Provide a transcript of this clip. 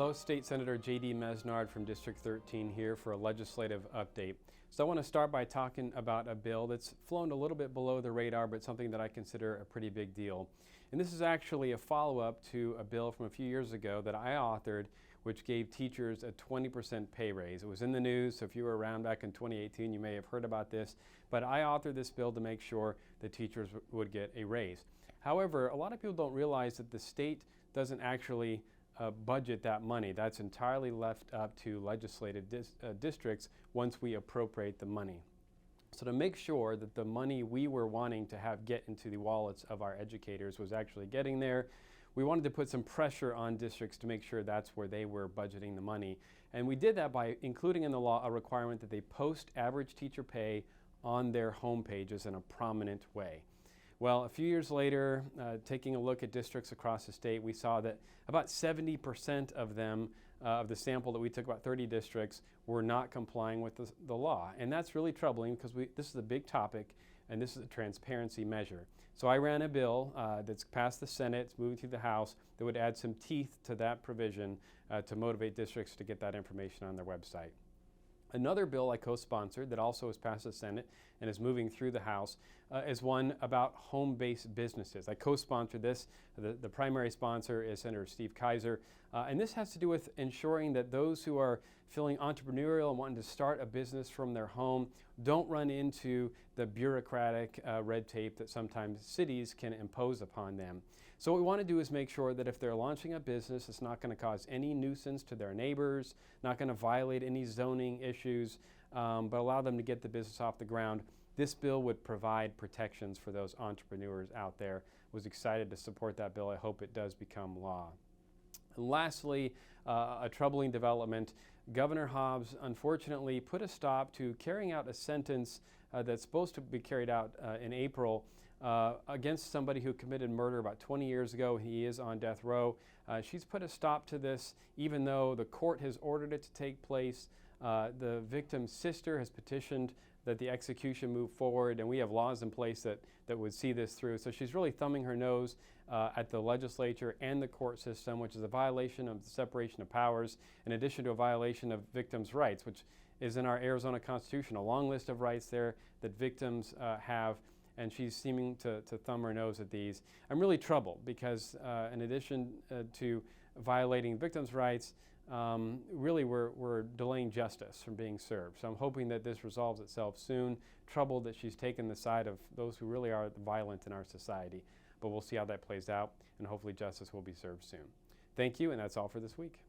Hello, State Senator J.D. Mesnard from District 13 here for a legislative update. So I want to start by talking about a bill that's flown a little bit below the radar, but something that I consider a pretty big deal. And this is actually a follow-up to a bill from a few years ago that I authored, which gave teachers a 20% pay raise. It was in the news, so if you were around back in 2018, you may have heard about this. But I authored this bill to make sure that teachers would get a raise. However, a lot of people don't realize that the state doesn't actually budget that money. That's entirely left up to legislative districts once we appropriate the money. So to make sure that the money we were wanting to have get into the wallets of our educators was actually getting there, we wanted to put some pressure on districts to make sure that's where they were budgeting the money. And we did that by including in the law a requirement that they post average teacher pay on their home pages in a prominent way. Well, a few years later, taking a look at districts across the state, we saw that about 70% of them, of the sample that we took, about 30 districts, were not complying with the law. And that's really troubling because this is a big topic and this is a transparency measure. So I ran a bill that's passed the Senate, it's moving through the House, that would add some teeth to that provision to motivate districts to get that information on their website. Another bill I co-sponsored that also has passed the Senate and is moving through the House is one about home-based businesses. I co-sponsored this. The primary sponsor is Senator Steve Kaiser. And this has to do with ensuring that those who are feeling entrepreneurial and wanting to start a business from their home don't run into the bureaucratic red tape that sometimes cities can impose upon them. So what we want to do is make sure that if they're launching a business, it's not going to cause any nuisance to their neighbors, not going to violate any zoning issues, but allow them to get the business off the ground. This bill would provide protections for those entrepreneurs out there. Was excited to support that bill. I hope it does become law. And lastly, a troubling development. Governor Hobbs unfortunately put a stop to carrying out a sentence that's supposed to be carried out in April against somebody who committed murder about 20 years ago. He is on death row. She's put a stop to this even though the court has ordered it to take place. The victim's sister has petitioned that the execution move forward, and we have laws in place that would see this through. So she's really thumbing her nose at the legislature and the court system, which is a violation of the separation of powers, in addition to a violation of victims' rights, which is in our Arizona Constitution, a long list of rights there that victims have, and she's seeming to thumb her nose at these. I'm really troubled because in addition to violating victims' rights, really we're delaying justice from being served. So I'm hoping that this resolves itself soon. Troubled that she's taken the side of those who really are violent in our society. But we'll see how that plays out, and hopefully justice will be served soon. Thank you, and that's all for this week.